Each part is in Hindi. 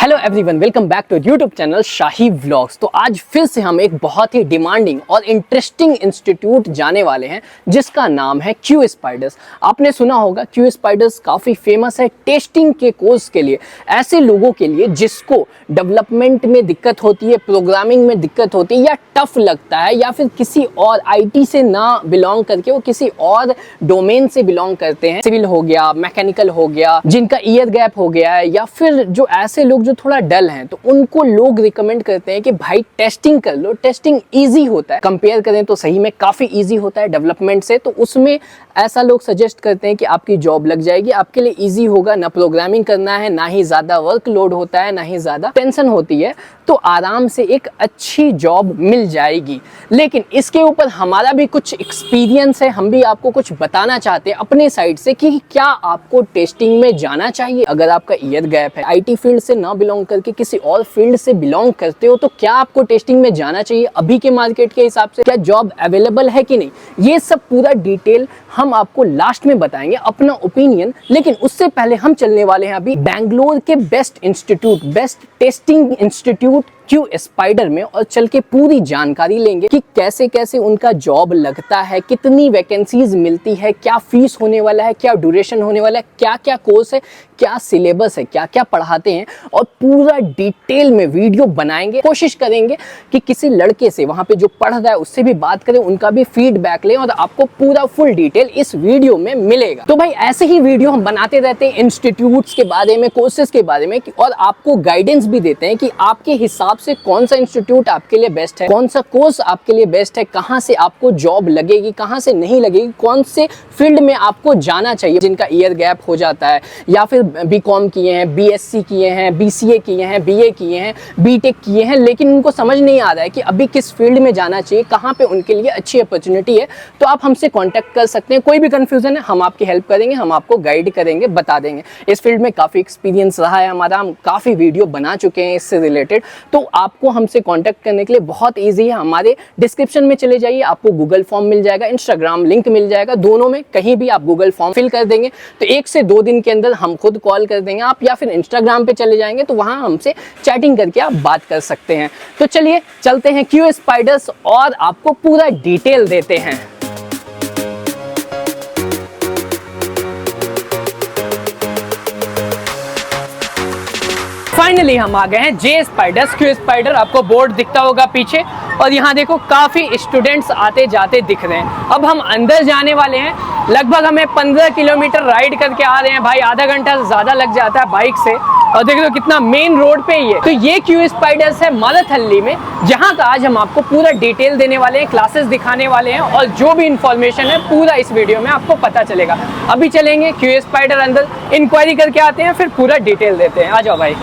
Hello everyone, welcome back to YouTube channel Shahi vlogs. तो आज फिर से हम एक बहुत ही डिमांडिंग और इंटरेस्टिंग इंस्टीट्यूट जाने वाले हैं जिसका नाम है क्यू स्पाइडर्स। आपने सुना होगा क्यू स्पाइडर्स काफ़ी फेमस है टेस्टिंग के कोर्स के लिए, ऐसे लोगों के लिए जिसको डेवलपमेंट में दिक्कत होती है, प्रोग्रामिंग में दिक्कत होती है या टफ लगता है, या फिर किसी और आईटी से ना बिलोंग करके वो किसी और डोमेन से बिलोंग करते हैं, सिविल हो गया, मैकेनिकल हो गया, जिनका ईयर गैप हो गया है, या फिर जो ऐसे लोग जो थोड़ा डल हैं, तो उनको लोग रिकमेंड करते हैं कि भाई टेस्टिंग कर लो, टेस्टिंग इजी होता है। कंपेयर करें तो सही में काफी इजी होता है डेवलपमेंट से, तो उसमें ऐसा लोग सजेस्ट करते हैं कि आपकी जॉब लग जाएगी, आपके लिए इजी होगा, ना प्रोग्रामिंग करना है, ना ही ज्यादा वर्कलोड होता है, ना ही ज्यादा टेंशन होती है, तो आराम से एक अच्छी जॉब मिल जाएगी। लेकिन इसके ऊपर हमारा भी कुछ एक्सपीरियंस है, हम भी आपको कुछ बताना चाहते हैं अपने साइड से कि क्या आपको टेस्टिंग में जाना चाहिए। अगर आपका ईयर गैप है, आईटी फील्ड से ना बिलोंग करके किसी और फील्ड से बिलोंग करते हो, तो क्या आपको टेस्टिंग में जाना चाहिए? अभी के मार्केट के हिसाब से क्या जॉब अवेलेबल है कि नहीं, ये सब पूरा डिटेल हम आपको लास्ट में बताएंगे, अपना ओपिनियन। लेकिन उससे पहले हम चलने वाले हैं अभी बैंगलोर के best institute, best testing institute Q spider में, और चल के पूरी जानकारी लेंगे कि कैसे कैसे उनका जॉब लगता है, कितनी वैकेंसीज मिलती है, क्या फीस होने वाला है, क्या ड्यूरेशन होने वाला है, क्या क्या कोर्स है, क्या सिलेबस है, क्या क्या पढ़ाते हैं, और पूरा डिटेल में वीडियो बनाएंगे। कोशिश करेंगे कि किसी लड़के से वहां पे जो पढ़ रहा है उससे भी बात करें, उनका भी फीडबैक लें, और आपको पूरा फुल डिटेल इस वीडियो में मिलेगा। तो भाई ऐसे ही वीडियो हम बनाते रहते हैं इंस्टीट्यूट्स के बारे में, कोर्सेज के बारे में, और आपको गाइडेंस भी देते हैं कि आपके हिसाब से कौन सा इंस्टीट्यूट आपके लिए बेस्ट है, कौन सा कोर्स आपके लिए बेस्ट है, कहां से आपको जॉब लगेगी, कहां से नहीं लगेगी, कौन से फील्ड में आपको जाना चाहिए। जिनका ईयर गैप हो जाता है, या फिर बीकॉम किए हैं, बीएससी किए हैं, बीसीए किए हैं, बीए किए हैं, बीटेक किए हैं, लेकिन उनको समझ नहीं आ रहा है कि अभी किस फील्ड में जाना चाहिए, कहां पे उनके लिए अच्छी अपॉर्चुनिटी है, तो आप हमसे कांटेक्ट कर सकते हैं। कोई भी कंफ्यूजन है हम आपकी हेल्प करेंगे, हम आपको गाइड करेंगे, बता देंगे। इस फील्ड में काफी एक्सपीरियंस रहा है हमारा, हम काफी वीडियो बना चुके हैं इससे रिलेटेड, तो आपको हमसे कांटेक्ट करने के लिए बहुत इजी है। हमारे डिस्क्रिप्शन में चले जाइए, आपको गूगल फॉर्म मिल जाएगा, इंस्टाग्राम लिंक मिल जाएगा, दोनों में कहीं भी आप गूगल फॉर्म फिल कर देंगे तो 1 से 2 दिन के अंदर हम खुद कॉल कर देंगे आप, या फिर इंस्टाग्राम पे चले जाएंगे तो वहां हमसे चैटिंग करके आप बात कर सकते हैं। तो चलिए चलते हैं क्यू स्पाइडर्स और आपको पूरा डिटेल देते हैं। फाइनली हम आ गए हैं जे स्पाइडर्स, क्यू स्पाइडर। आपको बोर्ड दिखता होगा पीछे, और यहाँ देखो काफी स्टूडेंट्स आते जाते दिख रहे हैं। अब हम अंदर जाने वाले हैं, लगभग हमें 15 किलोमीटर राइड करके आ रहे हैं भाई, आधा घंटा ज्यादा लग जाता है बाइक से, और देख लो कितना मेन रोड पे ही है। तो ये क्यू स्पाइडर्स है मारथहल्ली में, जहाँ का आज हम आपको पूरा डिटेल देने वाले हैं, क्लासेस दिखाने वाले हैं, और जो भी इंफॉर्मेशन है पूरा इस वीडियो में आपको पता चलेगा। अभी चलेंगे क्यू स्पाइडर अंदर, इंक्वायरी करके आते हैं, फिर पूरा डिटेल देते हैं। आ जाओ भाई।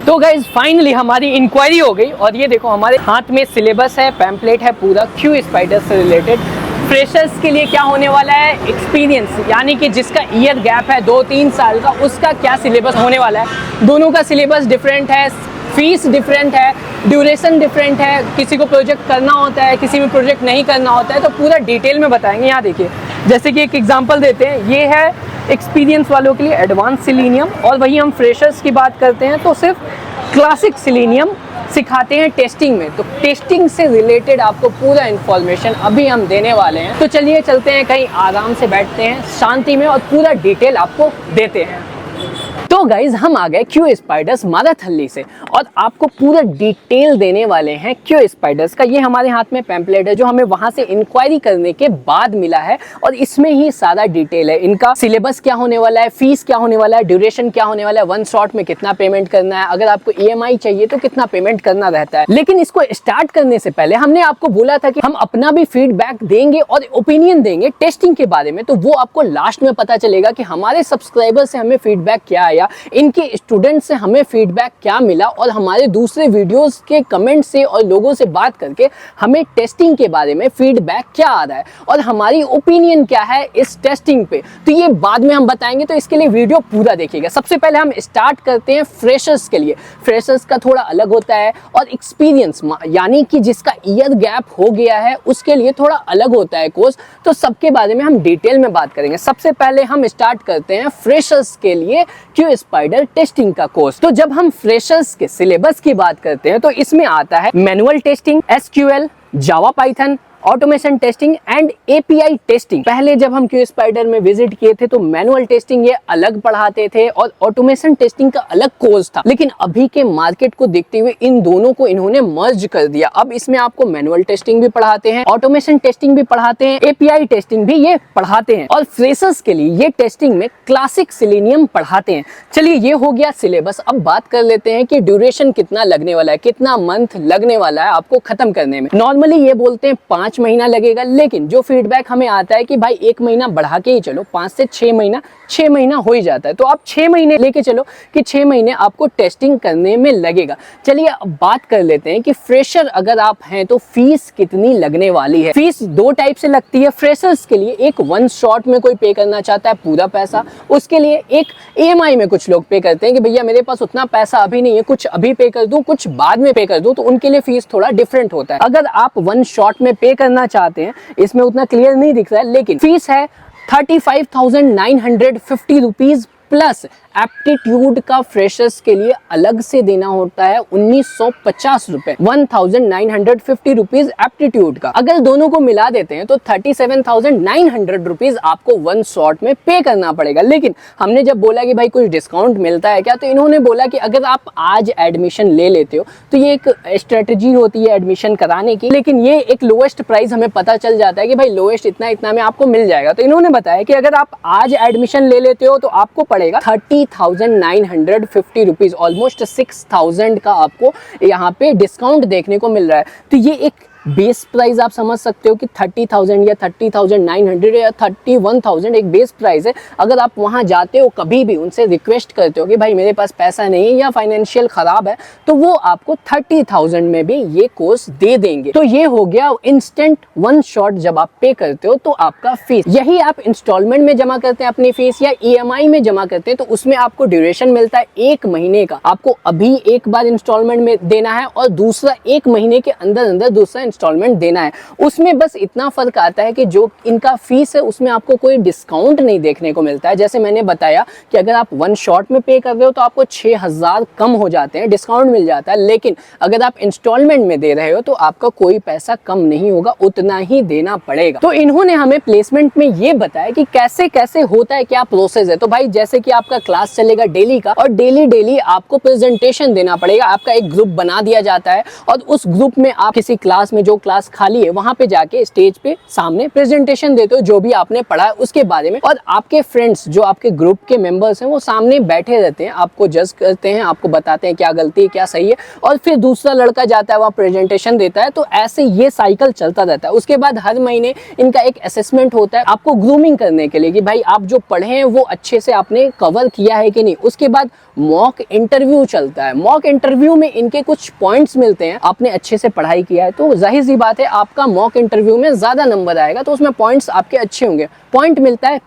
तो गाइज फाइनली हमारी इंक्वायरी हो गई, और ये देखो हमारे हाथ में सिलेबस है, पैम्पलेट है पूरा क्यू स्पाइडर से रिलेटेड। फ्रेशर्स के लिए क्या होने वाला है, एक्सपीरियंस, यानी कि जिसका ईयर गैप है 2-3 साल का, उसका क्या सिलेबस होने वाला है। दोनों का सिलेबस डिफरेंट है, फीस डिफरेंट है, ड्यूरेशन डिफरेंट है, किसी को प्रोजेक्ट करना होता है, किसी में प्रोजेक्ट नहीं करना होता है, तो पूरा डिटेल में बताएंगे। यहाँ देखिए, जैसे कि एक एग्जांपल देते हैं, ये है एक्सपीरियंस वालों के लिए एडवांस सिलेनियम, और वही हम फ्रेशर्स की बात करते हैं तो सिर्फ क्लासिक सिलेनियम सिखाते हैं टेस्टिंग में। तो टेस्टिंग से रिलेटेड आपको पूरा इंफॉर्मेशन अभी हम देने वाले हैं। तो चलिए चलते हैं, कहीं आराम से बैठते हैं शांति में, और पूरा डिटेल आपको देते हैं। तो गाइज हम आ गए क्यू स्पाइडर्स मारथहल्ली से, और आपको पूरा डिटेल देने वाले हैं क्यू स्पाइडर्स का। ये हमारे हाथ में पैम्पलेट है जो हमें वहां से इंक्वायरी करने के बाद मिला है, और इसमें ही सारा डिटेल है। इनका सिलेबस क्या होने वाला है, फीस क्या होने वाला है, ड्यूरेशन क्या होने वाला है, 1 शॉट में कितना पेमेंट करना है, अगर आपको EMI चाहिए तो कितना पेमेंट करना रहता है। लेकिन इसको स्टार्ट करने से पहले हमने आपको बोला था कि हम अपना भी फीडबैक देंगे और ओपिनियन देंगे टेस्टिंग के बारे में, तो वो आपको लास्ट में पता चलेगा कि हमारे सब्सक्राइबर से हमें फीडबैक क्या आया, किया, इनके स्टूडेंट से हमें फीडबैक क्या मिला और हमारे दूसरे वीडियोस के कमेंट से और लोगों से बात करके हमें टेस्टिंग के बारे में फीडबैक क्या आ रहा है और हमारी ओपिनियन क्या है इस टेस्टिंग पे, तो ये बाद में हम बताएंगे। तो इसके लिए वीडियो पूरा देखिएगा। सबसे पहले हम स्टार्ट करते हैं फ्रेशर्स के लिए। फ्रेशर्स का थोड़ा अलग होता है और एक्सपीरियंस यानी कि जिसका ईयर गैप हो गया है उसके लिए थोड़ा अलग होता है कोर्स। तो सबके बारे में हम डिटेल में बात करेंगे। सबसे पहले हम स्टार्ट करते हैं फ्रेशर्स के लिए क्यू स्पाइडर टेस्टिंग का कोर्स। तो जब हम फ्रेशर्स के सिलेबस की बात करते हैं तो इसमें आता है manual testing, SQL, Java Python, automation testing and API testing. पहले जब हम क्यू स्पाइडर में विजिट किए थे तो मैनुअल टेस्टिंग ये अलग पढ़ाते थे और ऑटोमेशन टेस्टिंग का अलग कोर्स था, लेकिन अभी के मार्केट को देखते हुए इन दोनों को इन्होंने मर्ज कर दिया। अब इसमें आपको मैनुअल टेस्टिंग भी पढ़ाते हैं, ऑटोमेशन टेस्टिंग भी पढ़ाते हैं, एपीआई टेस्टिंग भी ये पढ़ाते हैं और फ्रेशर्स के लिए ये टेस्टिंग में क्लासिक सेलेनियम पढ़ाते हैं। चलिए ये हो गया सिलेबस। अब बात कर लेते हैं कि ड्यूरेशन कितना लगने वाला है, कितना मंथ लगने वाला है आपको खत्म करने में। नॉर्मली ये बोलते हैं 5 महीना लगेगा, लेकिन जो फीडबैक हमें आता है कि भाई 1 महीना बढ़ा के ही चलो, 5 से 6 महीना हो ही जाता है। तो आप 6 महीने लेके चलो कि 6 महीने आपको टेस्टिंग करने में लगेगा। चलिए अब बात कर लेते हैं कि फ्रेशर अगर आप हैं तो फीस कितनी लगने वाली है। फीस 2 टाइप से लगती है फ्रेशर्स के लिए। एक वन शॉट में कोई पे करना चाहता है पूरा पैसा, उसके लिए एक ईएमआई में कुछ लोग पे करते हैं कि भैया मेरे पास उतना पैसा अभी नहीं है, कुछ अभी पे कर दूं, कुछ बाद में पे कर दूं, तो उनके लिए फीस थोड़ा डिफरेंट होता है। अगर आप वन शॉट में पे करना चाहते हैं, इसमें उतना क्लियर नहीं दिख रहा है, लेकिन फीस है 35,950 रुपीज प्लस एप्टीट्यूड का फ्रेशर्स के लिए अलग से देना होता है 1950 रुपए, 1950 रुपीज एप्टीट्यूड का। अगर दोनों को मिला देते हैं तो 37,900 रुपीज आपको वन शॉट में पे करना पड़ेगा। लेकिन हमने जब बोला कि भाई कुछ डिस्काउंट मिलता है क्या, तो इन्होंने बोला कि अगर आप आज एडमिशन ले लेते हो तो ये एक स्ट्रेटेजी होती है एडमिशन कराने की, लेकिन ये एक लोएस्ट प्राइस हमें पता चल जाता है कि भाई लोएस्ट इतना में आपको मिल जाएगा। तो इन्होंने बताया कि अगर आप आज एडमिशन ले लेते हो तो आपको पड़ेगा 30,950 रुपीज, ऑलमोस्ट 6,000 का आपको यहाँ पे डिस्काउंट देखने को मिल रहा है। तो ये एक बेस प्राइस आप समझ सकते हो कि 30,000 या 30,900 या 31,000 एक बेस प्राइस है। अगर आप वहां जाते हो, कभी भी उनसे रिक्वेस्ट करते हो कि भाई मेरे पास पैसा नहीं है या फाइनेंशियल खराब है, तो वो आपको 30,000 में भी ये कोर्स दे देंगे। तो ये हो गया इंस्टेंट वन शॉट जब आप पे करते हो तो आपका फीस। यही आप इंस्टॉलमेंट में जमा करते हैं अपनी फीस या ईएमआई में जमा करते हैं तो उसमें आपको ड्यूरेशन मिलता है 1 महीने का। आपको अभी एक बार इंस्टॉलमेंट में देना है और दूसरा 1 महीने के अंदर दूसरा इंस्टॉलमेंट देना है। उसमें बस इतना फर्क आता है कि जो इनका फीस है उसमें आपको कोई डिस्काउंट नहीं देखने को मिलता है। जैसे मैंने बताया कि अगर आप वन शॉट में पे कर रहे हो तो आपको 6,000 कम हो जाते हैं, डिस्काउंट मिल जाता है, लेकिन अगर आप इंस्टॉलमेंट में दे रहे हो तो आपका कोई पैसा कम नहीं होगा, उतना ही देना पड़ेगा। तो इन्होंने हमें प्लेसमेंट में ये बताया कि कैसे कैसे होता है, क्या प्रोसेस है। तो भाई जैसे कि आपका क्लास चलेगा डेली का और डेली आपको प्रेजेंटेशन देना पड़ेगा। आपका एक ग्रुप बना दिया जाता है और उस ग्रुप में आप किसी क्लास में, जो क्लास खाली है वहां पे जाके स्टेज पे सामने प्रेजेंटेशन देते हो जो भी आपने पढ़ा है उसके बारे में, और आपके फ्रेंड्स जो आपके ग्रुप के मेंबर्स हैं वो सामने बैठे रहते हैं, आपको जज करते हैं, आपको बताते हैं क्या गलती है क्या सही है, और फिर दूसरा लड़का जाता है वहाँ प्रेजेंटेशन देता है। तो ऐसे ये साइकिल चलता रहता है। उसके बाद हर महीने इनका एक असेसमेंट होता है आपको ग्रूमिंग करने के लिए कि भाई आप जो पढ़े हैं वो अच्छे से आपने कवर किया है कि नहीं। उसके बाद मॉक इंटरव्यू चलता है। मॉक इंटरव्यू में इनके कुछ पॉइंट्स मिलते हैं, आपने अच्छे से पढ़ाई किया है तो जाहिर सी बात है आपका मॉक इंटरव्यू में ज्यादा नंबर आएगा, तो उसमें पॉइंट्स आपके अच्छे होंगे। पॉइंट मिलता है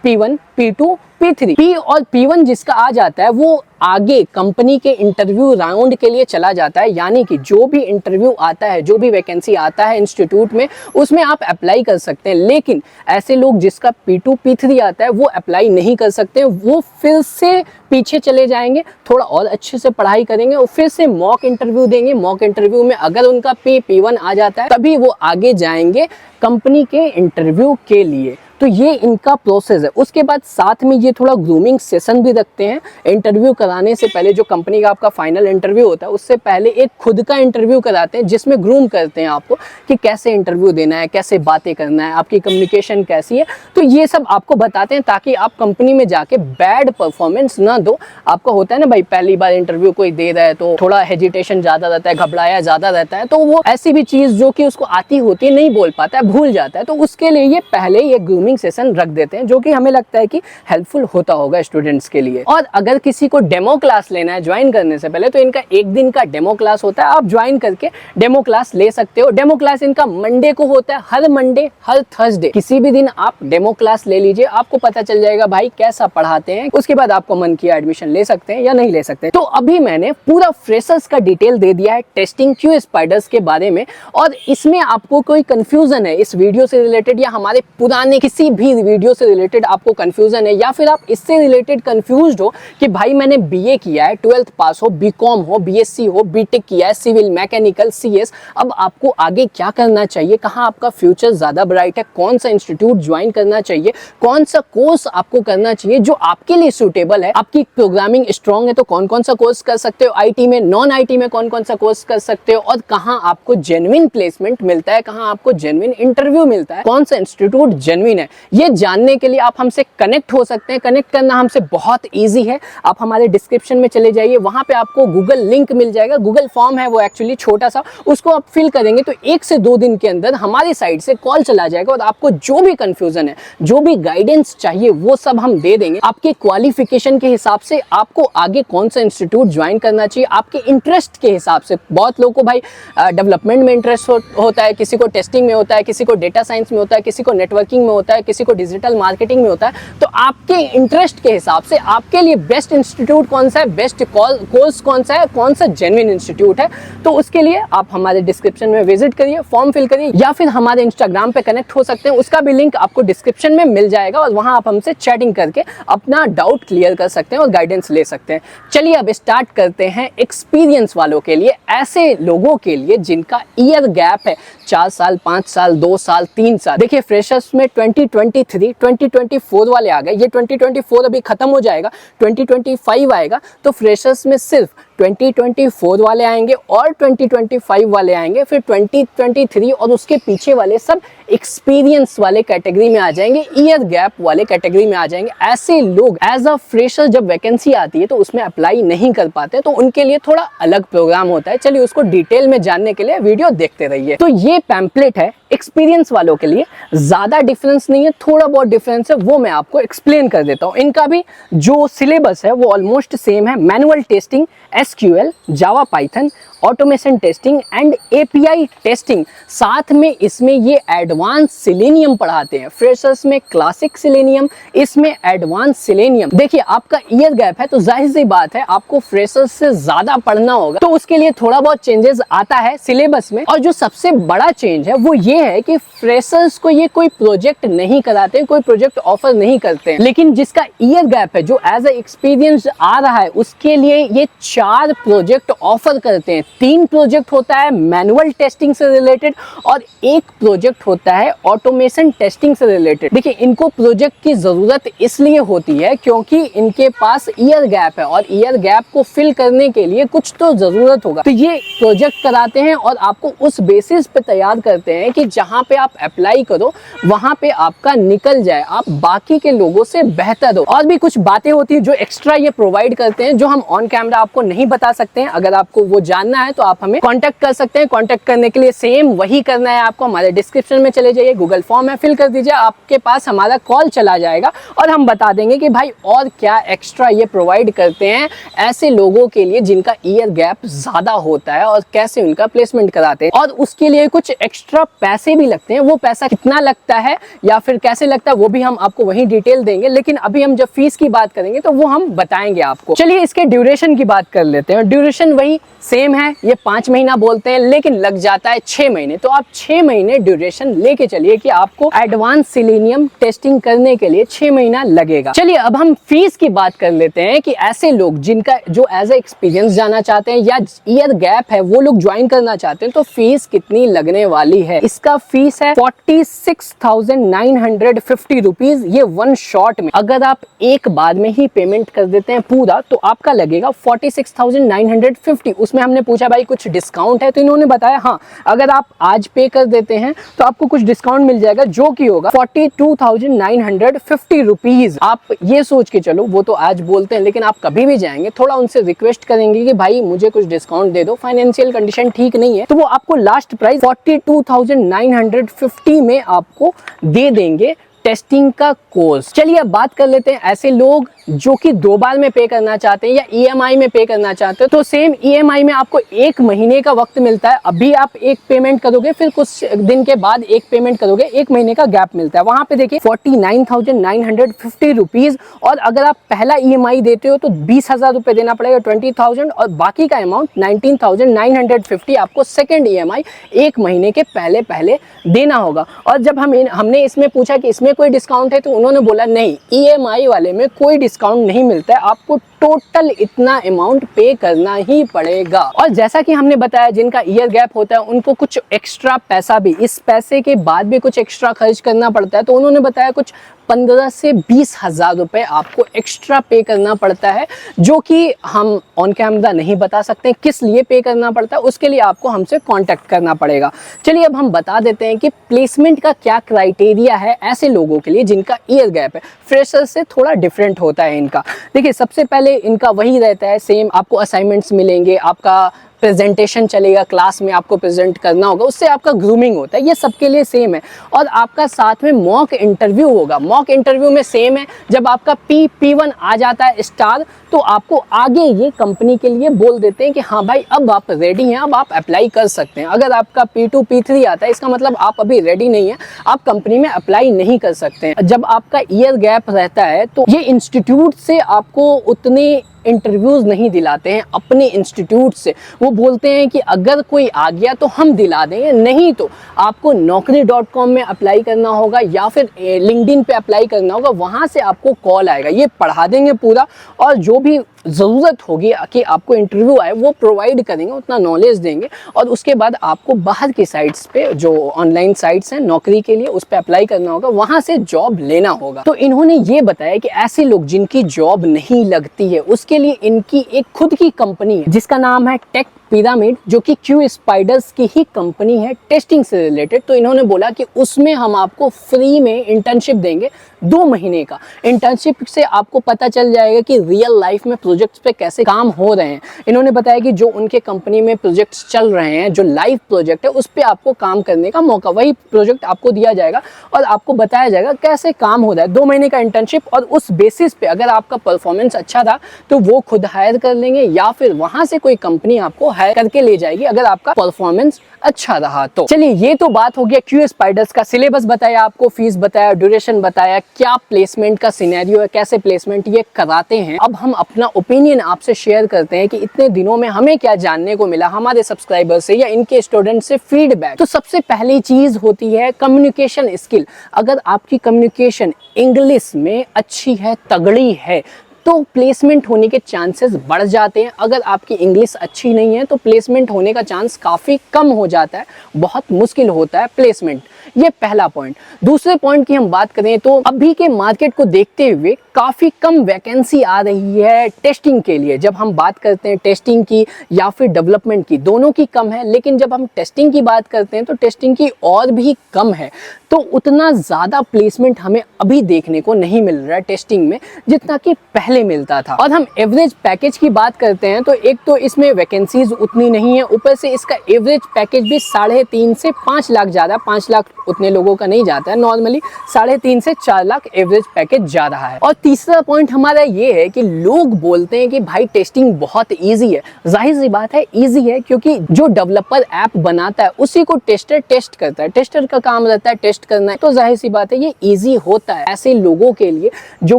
P1, P2, P3। P और P1 जिसका आ जाता है वो आगे कंपनी के इंटरव्यू राउंड के लिए चला जाता है, यानी कि जो भी इंटरव्यू आता है, जो भी वैकेंसी आता है इंस्टीट्यूट में, उसमें आप अप्लाई कर सकते हैं। लेकिन ऐसे लोग जिसका P2, P3 आता है वो अप्लाई नहीं कर सकते, वो फिर से पीछे चले जाएंगे, थोड़ा और अच्छे से पढ़ाई करेंगे और फिर से मॉक इंटरव्यू देंगे। मॉक इंटरव्यू में अगर उनका P1 आ जाता है तभी वो आगे जाएंगे कंपनी के इंटरव्यू के लिए। तो ये इनका प्रोसेस है। उसके बाद साथ में ये थोड़ा ग्रूमिंग सेशन भी रखते हैं। इंटरव्यू कराने से पहले, जो कंपनी का आपका फाइनल इंटरव्यू होता है उससे पहले एक खुद का इंटरव्यू कराते हैं जिसमें ग्रूम करते हैं आपको कि कैसे इंटरव्यू देना है, कैसे बातें करना है, आपकी कम्युनिकेशन कैसी है। तो ये सब आपको बताते हैं ताकि आप कंपनी में जाके बैड परफॉर्मेंस ना दो। आपका होता है ना भाई, पहली बार इंटरव्यू कोई दे रहा है तो थोड़ा हेजिटेशन ज़्यादा रहता है, घबराया ज़्यादा रहता है, तो वो ऐसी भी चीज़ जो कि उसको आती होती है नहीं बोल पाता है, भूल जाता है, तो उसके लिए ये पहले ये जूमिंग सेशन रख देते हैं, जो कि हमें लगता है कि हेल्पफुल होता होगा स्टूडेंट्स के लिए। और अगर किसी को डेमो क्लास लेना है ज्वाइन करने से पहले, तो इनका एक दिन का डेमो क्लास होता है, आप ज्वाइन करके डेमो क्लास ले सकते हो। डेमो क्लास इनका मंडे को होता है, हर मंडे हर थर्सडे किसी भी दिन आप डेमो क्लास ले लीजिए, आपको पता चल जाएगा भाई कैसा पढ़ाते हैं। उसके बाद आपको मन किया एडमिशन ले सकते हैं या नहीं ले सकते। तो अभी मैंने पूरा फ्रेशर्स का डिटेल दे दिया है टेस्टिंग क्यू स्पाइडर्स के बारे में, और इसमें आपको कोई कंफ्यूजन है इस वीडियो से रिलेटेड, या हमारे पुराने किसी भी वीडियो से रिलेटेड आपको कंफ्यूजन है, या फिर आप इससे रिलेटेड कंफ्यूज्ड हो कि भाई मैंने बीए किया है, 12th पास हो, बीकॉम हो, बीएससी हो, बीटेक किया है, सिविल, मैकेनिकल, सीएस, अब आपको आगे क्या करना चाहिए, कहाँ आपका फ्यूचर ज्यादा ब्राइट है, कौन सा इंस्टीट्यूट ज्वाइन करना चाहिए, कौन सा कोर्स आपको करना चाहिए जो आपके लिए सूटेबल है, आपकी प्रोग्रामिंग स्ट्रांग है तो कौन कौन सा कोर्स कर सकते हो, आईटी में, नॉन आईटी में कौन कौन सा कोर्स कर सकते हो, और कहाँ आपको जेन्युइन प्लेसमेंट मिलता है, कहाँ आपको जेन्युइन इंटरव्यू मिलता है, कौन सा इंस्टीट्यूट जेन्युइन है, ये जानने के लिए आप हमसे कनेक्ट हो सकते हैं। कनेक्ट करना हमसे बहुत ईजी है, आप हमारे डिस्क्रिप्शन में चले जाइए, वहां पे आपको गूगल लिंक मिल जाएगा, गूगल फॉर्म है वो एक्चुअली छोटा सा, उसको आप फिल करेंगे तो 1 से 2 दिन के अंदर हमारी साइड से कॉल चला जाएगा, और आपको जो भी कंफ्यूजन है, जो भी गाइडेंस चाहिए वो सब हम दे देंगे। आपके क्वालिफिकेशन के हिसाब से आपको आगे कौन सा इंस्टीट्यूट ज्वाइन करना चाहिए, आपके इंटरेस्ट के हिसाब से, बहुत लोगों को भाई डेवलपमेंट में इंटरेस्ट होता है, किसी को टेस्टिंग में होता है, किसी को डेटा साइंस में होता है, किसी को नेटवर्किंग में होता है, किसी को डिजिटल मार्केटिंग में होता है, तो आपके इंटरेस्ट के हिसाब से आपके लिए बेस्ट इंस्टीट्यूट कौन सा है, बेस्ट कोर्स कौन सा है, कौन सा जेन्युइन इंस्टीट्यूट है, तो उसके लिए आप हमारे डिस्क्रिप्शन में विजिट करिए, फॉर्म फिल करिए, या फिर हमारे इंस्टाग्राम पे कनेक्ट हो सकते हैं, उसका भी लिंक आपको डिस्क्रिप्शन में मिल जाएगा, और वहां आप हमसे चैटिंग करके अपना डाउट क्लियर कर सकते हैं और गाइडेंस ले सकते हैं। चलिए अब स्टार्ट करते हैं एक्सपीरियंस वालों के लिए, ऐसे लोगों के लिए जिनका ईयर गैप है 4 साल, 5 साल, 2 साल, 3 साल। देखिए फ्रेशर्स में 2023, 2024 वाले आ गए, ये 2024 अभी खत्म हो जाएगा, 2025 आएगा, तो फ्रेशर्स में सिर्फ 2024 वाले आएंगे और 2025 वाले आएंगे, फिर 2023 और उसके पीछे वाले सब एक्सपीरियंस वाले कैटेगरी में आ जाएंगे, ईयर गैप वाले कैटेगरी में आ जाएंगे। ऐसे लोग एज अ फ्रेशर जब वैकेंसी आती है तो उसमें अप्लाई नहीं कर पाते, तो उनके लिए थोड़ा अलग प्रोग्राम होता है। चलिए उसको डिटेल में जानने के लिए वीडियो देखते रहिए। तो ये पैम्पलेट है एक्सपीरियंस वालों के लिए, ज्यादा डिफरेंस नहीं है, थोड़ा बहुत डिफरेंस है, वो मैं आपको एक्सप्लेन कर देता हूँ। इनका भी जो सिलेबस है वो ऑलमोस्ट सेम है, manual testing, SQL, Java, Python, automation testing and API testing, साथ में इसमें ये एडवांस सिलेनियम पढ़ाते हैं। फ्रेशर्स में क्लासिक सिलेनियम, इसमें एडवांस सिलेनियम। देखिए आपका ईयर गैप है तो जाहिर सी बात है आपको फ्रेशर्स से ज्यादा पढ़ना होगा, तो उसके लिए थोड़ा बहुत चेंजेस आता है सिलेबस में। और जो सबसे बड़ा चेंज है वो ये है कि फ्रेशर्स को ये कोई प्रोजेक्ट नहीं कराते, कोई प्रोजेक्ट ऑफर नहीं करते, लेकिन जिसका ईयर गैप है, जो एज ए एक्सपीरियंस आ रहा है, उसके लिए ये 4 प्रोजेक्ट ऑफर करते हैं। 3 प्रोजेक्ट होता है मैनुअल टेस्टिंग से रिलेटेड और 1 प्रोजेक्ट होता है ऑटोमेशन टेस्टिंग से रिलेटेड। देखिए इनको प्रोजेक्ट की जरूरत इसलिए होती है क्योंकि इनके पास ईयर गैप है, और ईयर गैप को फिल करने के लिए कुछ तो जरूरत होगा, तो ये प्रोजेक्ट कराते हैं और आपको उस बेसिस पे तैयार करते हैं कि जहां पे आप अप्लाई करो वहां पे आपका निकल जाए, आप बाकी के लोगों से बेहतर हो। और भी कुछ बातें होती है जो एक्स्ट्रा ये प्रोवाइड करते हैं, जो हम ऑन कैमरा आपको नहीं बता सकते हैं। अगर आपको वो जानना है तो आप हमें कांटेक्ट कर सकते हैं। कांटेक्ट करने के लिए सेम वही करना है आपको, हमारे डिस्क्रिप्शन में चले जाइए, गूगल फॉर्म है, फिल कर दीजिए, आपके पास हमारा कॉल चला जाएगा और हम बता देंगे कि भाई और क्या एक्स्ट्रा ये प्रोवाइड करते हैं ऐसे लोगों के लिए जिनका ईयर गैप ज्यादा होता है, और कैसे उनका प्लेसमेंट कराते हैं। और उसके लिए कुछ एक्स्ट्रा पैसे भी लगते हैं, वो पैसा कितना लगता है या फिर कैसे लगता है वो भी हम आपको वही डिटेल देंगे, लेकिन अभी हम जब फीस की बात करेंगे तो वो हम बताएंगे आपको। चलिए इसके ड्यूरेशन की बात कर लेते हैं। ड्यूरेशन वही सेम है, ये 5 महीना बोलते हैं लेकिन लग जाता है 6 महीने, तो आप 6 महीने ड्यूरेशन लेके चलिए कि आपको एडवांस सिलेनियम टेस्टिंग करने के लिए 6 महीना लगेगा। चलिए अब हम फीस की बात कर लेते हैं कि ऐसे लोग जिनका जो एज ए एक्सपीरियंस जाना चाहते हैं या ईयर गैप है वो लोग ज्वाइन करना चाहते हैं, तो फीस कितनी लगने वाली है। इसका फीस है 46,950 रुपीज, ये 1 शॉट में। अगर आप एक बार में ही पेमेंट कर देते हैं पूरा तो आपका लगेगा 46,950। उसमें हमने पूछा भाई कुछ डिस्काउंट है, तो इन्होंने बताया हाँ अगर आप आज पे कर देते हैं तो आपको कुछ डिस्काउंट मिल जाएगा, जो कि होगा 42,950 रुपीज। आप ये सोच के चलो, वो तो आज बोलते हैं लेकिन आप कभी भी जाएंगे थोड़ा उनसे रिक्वेस्ट करेंगे कि भाई मुझे कुछ डिस्काउंट दे दो, फाइनेंशियल कंडीशन ठीक नहीं है, तो वो आपको लास्ट प्राइस 42,950 में आपको दे देंगे टेस्टिंग का कोर्स। चलिए अब बात कर लेते हैं ऐसे लोग जो कि 2 बार में पे करना चाहते हैं या ईएमआई में पे करना चाहते हो। तो सेम ईएमआई में आपको 1 महीने का वक्त मिलता है। अभी आप एक पेमेंट करोगे, फिर कुछ दिन के बाद एक पेमेंट करोगे, 1 महीने का गैप मिलता है। वहां पे देखिए 49,950 रुपीज, और अगर आप पहला ईएमआई देते हो तो 20,000 रुपए देना पड़ेगा, 20,000, और बाकी का अमाउंट 19,950 आपको सेकेंड ईएमआई 1 महीने के पहले पहले देना होगा। और जब हमने इसमें पूछा कि इसमें कोई डिस्काउंट है, तो उन्होंने बोला नहीं, ईएमआई वाले में कोई डिस्काउंट नहीं मिलता है, आपको टोटल इतना अमाउंट पे करना ही पड़ेगा। और जैसा कि हमने बताया, जिनका ईयर गैप होता है उनको कुछ एक्स्ट्रा पैसा भी, इस पैसे के बाद भी कुछ एक्स्ट्रा खर्च करना पड़ता है। तो उन्होंने बताया कुछ 15 से 20,000 रुपए आपको एक्स्ट्रा पे करना पड़ता है, जो कि हम ऑन कैमरा नहीं बता सकते किस लिए पे करना पड़ता है, उसके लिए आपको हमसे कांटेक्ट करना पड़ेगा। चलिए अब हम बता देते हैं कि प्लेसमेंट का क्या क्राइटेरिया है ऐसे लोगों के लिए जिनका ईयर गैप है। फ्रेशर से थोड़ा डिफरेंट होता है इनका। देखिए सबसे पहले इनका वही रहता है, सेम आपको असाइनमेंट्स मिलेंगे, आपका प्रेजेंटेशन चलेगा, क्लास में आपको प्रेजेंट करना होगा, उससे आपका ग्रूमिंग होता है, ये सबके लिए सेम है। और आपका साथ में मॉक इंटरव्यू होगा। मॉक इंटरव्यू में सेम है, जब आपका P1 आ जाता है स्टार, तो आपको आगे ये कंपनी के लिए बोल देते हैं कि हाँ भाई अब आप रेडी हैं, अब आप अप्लाई कर सकते हैं। अगर आपका P2 P3 आता है, इसका मतलब आप अभी रेडी नहीं है, आप कंपनी में अप्लाई नहीं कर सकते हैं। जब आपका ईयर गैप रहता है तो ये इंस्टीट्यूट से आपको उतने इंटरव्यूज नहीं दिलाते हैं अपने इंस्टीट्यूट से। वो बोलते हैं कि अगर कोई आ गया तो हम दिला देंगे, नहीं तो आपको naukri.com में अप्लाई करना होगा या फिर लिंक्डइन पे अप्लाई करना होगा, वहाँ से आपको कॉल आएगा, ये पढ़ा देंगे पूरा, और जो भी ज़रूरत होगी कि आपको इंटरव्यू आए वो प्रोवाइड करेंगे, उतना नॉलेज देंगे। और उसके बाद आपको बाहर की साइट्स पे, जो ऑनलाइन साइट्स हैं नौकरी के लिए, उस पर अप्लाई करना होगा, वहाँ से जॉब लेना होगा। तो इन्होंने ये बताया कि ऐसे लोग जिनकी जॉब नहीं लगती है, उसके लिए इनकी एक खुद की कंपनी है जिसका नाम है टेक पिरामिड, जो कि क्यू स्पाइडर्स की ही कंपनी है टेस्टिंग से रिलेटेड। तो इन्होंने बोला कि उसमें हम आपको फ्री में इंटर्नशिप देंगे, 2 महीने का। इंटर्नशिप से आपको पता चल जाएगा कि रियल लाइफ में प्रोजेक्ट्स पे कैसे काम हो रहे हैं। इन्होंने बताया कि जो उनके कंपनी में प्रोजेक्ट्स चल रहे हैं, जो लाइव प्रोजेक्ट है, उस पर आपको काम करने का मौका, वही प्रोजेक्ट आपको दिया जाएगा और आपको बताया जाएगा कैसे काम हो रहा है। 2 महीने का इंटर्नशिप, और उस बेसिस पे अगर आपका परफॉर्मेंस अच्छा था तो वो खुद हायर कर लेंगे, या फिर वहां से कोई कंपनी आपको हायर करके ले जाएगी अगर आपका परफॉर्मेंस अच्छा रहा तो। चलिए ये तो बात हो गया क्यू स्पाइडर्स का। सिलेबस बताया आपको, फीस बताया, ड्यूरेशन बताया, क्या प्लेसमेंट का सिनेरियो है, कैसे प्लेसमेंट ये कराते हैं। अब हम अपना ओपिनियन आपसे शेयर करते हैं कि इतने दिनों में हमें क्या जानने को मिला हमारे सब्सक्राइबर से या इनके स्टूडेंट से फीडबैक। तो सबसे पहली चीज होती है कम्युनिकेशन स्किल। अगर आपकी कम्युनिकेशन इंग्लिश में अच्छी है, तगड़ी है, तो प्लेसमेंट होने के चांसेस बढ़ जाते हैं। अगर आपकी इंग्लिश अच्छी नहीं है तो प्लेसमेंट होने का चांस काफ़ी कम हो जाता है, बहुत मुश्किल होता है प्लेसमेंट। ये पहला पॉइंट। दूसरे पॉइंट की हम बात करें तो अभी के मार्केट को देखते हुए काफ़ी कम वैकेंसी आ रही है टेस्टिंग के लिए। जब हम बात करते हैं टेस्टिंग की या फिर डेवलपमेंट की, दोनों की कम है, लेकिन जब हम टेस्टिंग की बात करते हैं तो टेस्टिंग की और भी कम है। तो उतना ज़्यादा प्लेसमेंट हमें अभी देखने को नहीं मिल रहा है टेस्टिंग में जितना कि पहले मिलता था। और हम एवरेज पैकेज की बात करते हैं तो एक तो इसमें वैकेंसीज उतनी नहीं है, ऊपर से इसका एवरेज पैकेज भी 3.5 से 5 लाख ज़्यादा, 5 लाख उतने लोगों का नहीं जाता है, नॉर्मली 3.5 से 4 लाख एवरेज पैकेज जा रहा है। और तीसरा पॉइंट हमारा ये है कि लोग बोलते हैं कि भाई टेस्टिंग बहुत ईजी है। जाहिर सी बात है ईजी है, क्योंकि जो डेवलपर ऐप बनाता है उसी को टेस्टर टेस्ट करता है, टेस्टर का काम रहता है टेस्ट करना है, तो जाहिर सी बात है ये ईजी होता है ऐसे लोगों के लिए जो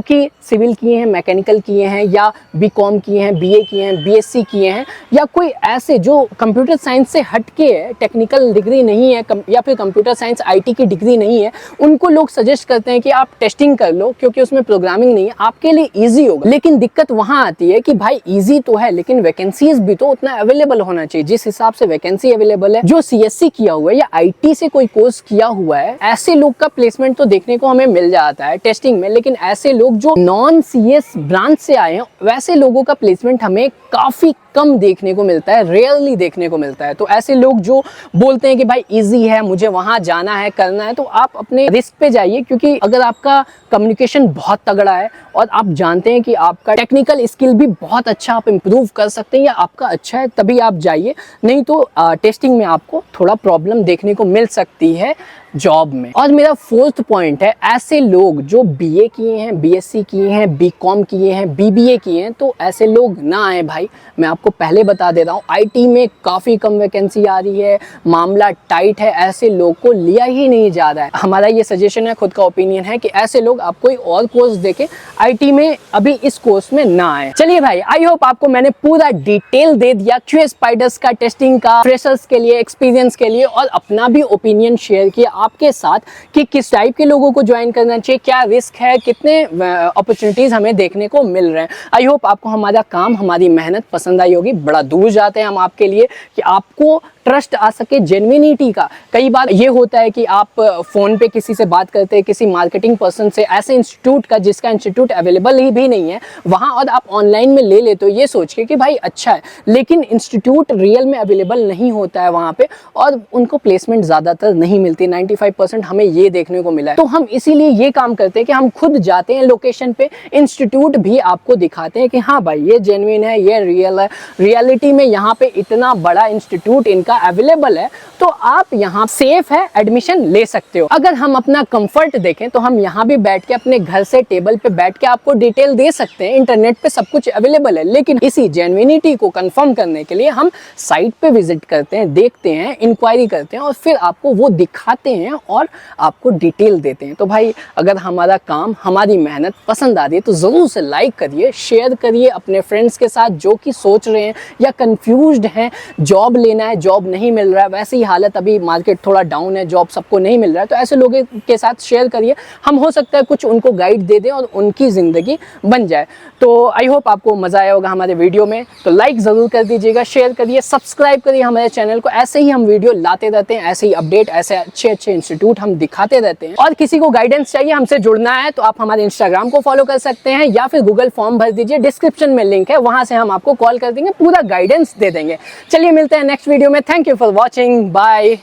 कि सिविल किए हैं, मैकेनिकल किए हैं, या बीकॉम किए हैं, बीए किए हैं, बीएससी किए हैं, या कोई ऐसे जो कंप्यूटर साइंस से हटके है, टेक्निकल डिग्री नहीं है या फिर कंप्यूटर साइंस आईटी की डिग्री नहीं है, उनको लोग सजेस्ट करते हैं कि आप टेस्टिंग कर लो क्योंकि उसमें प्रोग्रामिंग नहीं है, आपके लिए ईजी होगा। लेकिन दिक्कत वहां आती है कि भाई ईजी तो है लेकिन वैकेंसीज भी तो उतना अवेलेबल होना चाहिए। जिस हिसाब से वैकेंसी अवेलेबल है, जो सीएससी किया हुआ है या आईटी से कोई कोर्स किया हुआ है, ऐसे लोग का प्लेसमेंट तो देखने को हमें मिल जाता है टेस्टिंग में। लेकिन ऐसे लोग जो नॉन सीएस ब्रांच से आए हैं, वैसे लोगों का प्लेसमेंट हमें काफी कम देखने को मिलता है, रेयरली देखने को मिलता है। तो ऐसे लोग जो बोलते हैं कि भाई इजी है, मुझे वहां जाना है, करना है, तो आप अपने रिस्क पे जाइए, क्योंकि अगर आपका कम्युनिकेशन बहुत तगड़ा है और आप जानते हैं कि आपका टेक्निकल स्किल भी बहुत अच्छा आप इम्प्रूव कर सकते हैं या आपका अच्छा है, तभी आप जाइए। नहीं तो टेस्टिंग में आपको थोड़ा प्रॉब्लम देखने को मिल सकती है जॉब में। और मेरा फोर्थ पॉइंट है, ऐसे लोग जो बीए किए हैं, बीएससी किए हैं, बीकॉम किए हैं, बीबीए किए हैं, तो ऐसे लोग ना आए भाई। मैं आपको पहले बता दे रहा हूँ, आईटी में काफ़ी कम वैकेंसी आ रही है, मामला टाइट है, ऐसे लोग को लिया ही नहीं जा रहा है। हमारा ये सजेशन है, खुद का ओपिनियन है कि ऐसे लोग आप कोई और कोर्स देके आईटी में अभी इस कोर्स में ना आए। चलिए भाई, आई होप आपको मैंने पूरा डिटेल दे दिया क्यू स्पाइडर्स का, टेस्टिंग का, फ्रेशर्स के लिए, एक्सपीरियंस के लिए, और अपना भी ओपिनियन शेयर किया आपके साथ कि किस टाइप के लोगों को ज्वाइन करना चाहिए, क्या रिस्क है, कितने अपॉर्चुनिटीज हमें देखने को मिल रहे हैं। आई होप आपको हमारा काम, हमारी मेहनत पसंद आई होगी। बड़ा दूर जाते हैं हम आपके लिए कि आपको ट्रस्ट आ सके जेन्युइनिटी का। कई बार ये होता है कि आप फ़ोन पे किसी से बात करते हैं, किसी मार्केटिंग पर्सन से, ऐसे इंस्टीट्यूट का जिसका इंस्टीट्यूट अवेलेबल ही भी नहीं है वहाँ, और आप ऑनलाइन में ले लेते हो ये सोच के कि भाई अच्छा है, लेकिन इंस्टीट्यूट रियल में अवेलेबल नहीं होता है वहाँ पे, और उनको प्लेसमेंट ज़्यादातर नहीं मिलती। 95% हमें ये देखने को मिला है। तो हम इसीलिए ये काम करते हैं कि हम खुद जाते हैं लोकेशन पे, इंस्टीट्यूट भी आपको दिखाते हैं कि हाँ भाई ये जेन्युइन है, ये रियल है। रियलिटी में यहाँ पे इतना बड़ा इंस्टीट्यूट इनका अवेलेबल है, तो आप यहाँ सेफ है, एडमिशन ले सकते हो। अगर हम अपना कंफर्ट देखें तो हम यहाँ भी बैठ के अपने घर से टेबल पे बैठ के आपको डिटेल दे सकते हैं, इंटरनेट पे सब कुछ अवेलेबल है, लेकिन इसी जेन्युइनिटी को कंफर्म करने के लिए हम साइट पे विजिट करते हैं, देखते हैं, इंक्वायरी करते हैं, और फिर आपको वो दिखाते हैं और आपको डिटेल देते हैं। तो भाई अगर हमारा काम, हमारी मेहनत पसंद आ रही है तो ज़रूर से लाइक करिए, शेयर करिए अपने फ्रेंड्स के साथ जो कि सोच रहे हैं या कंफ्यूज्ड हैं, जॉब लेना है, जॉब नहीं मिल रहा है, वैसे ही हालत अभी मार्केट थोड़ा डाउन है, जॉब सबको नहीं मिल रहा है, तो ऐसे लोगों के साथ शेयर करिए। हम हो सकता है कुछ उनको गाइड दे दें और उनकी ज़िंदगी बन जाए। तो आई होप आपको मज़ा आया होगा हमारे वीडियो में। तो लाइक ज़रूर कर दीजिएगा, शेयर करिए, सब्सक्राइब करिए हमारे चैनल को। ऐसे ही हम वीडियो लाते रहते हैं, ऐसे ही अपडेट, ऐसे अच्छे अच्छे इंस्टीट्यूट हम दिखाते रहते हैं। और किसी को गाइडेंस चाहिए, हमसे जुड़ना है, तो आप हमारे इंस्टाग्राम को फॉलो कर सकते हैं, या फिर गूगल फॉर्म भर दीजिए, डिस्क्रिप्शन में लिंक है, वहाँ से हम आपको कॉल कर देंगे, पूरा गाइडेंस दे देंगे। चलिए मिलते हैं नेक्स्ट वीडियो में। Thank you for watching, bye.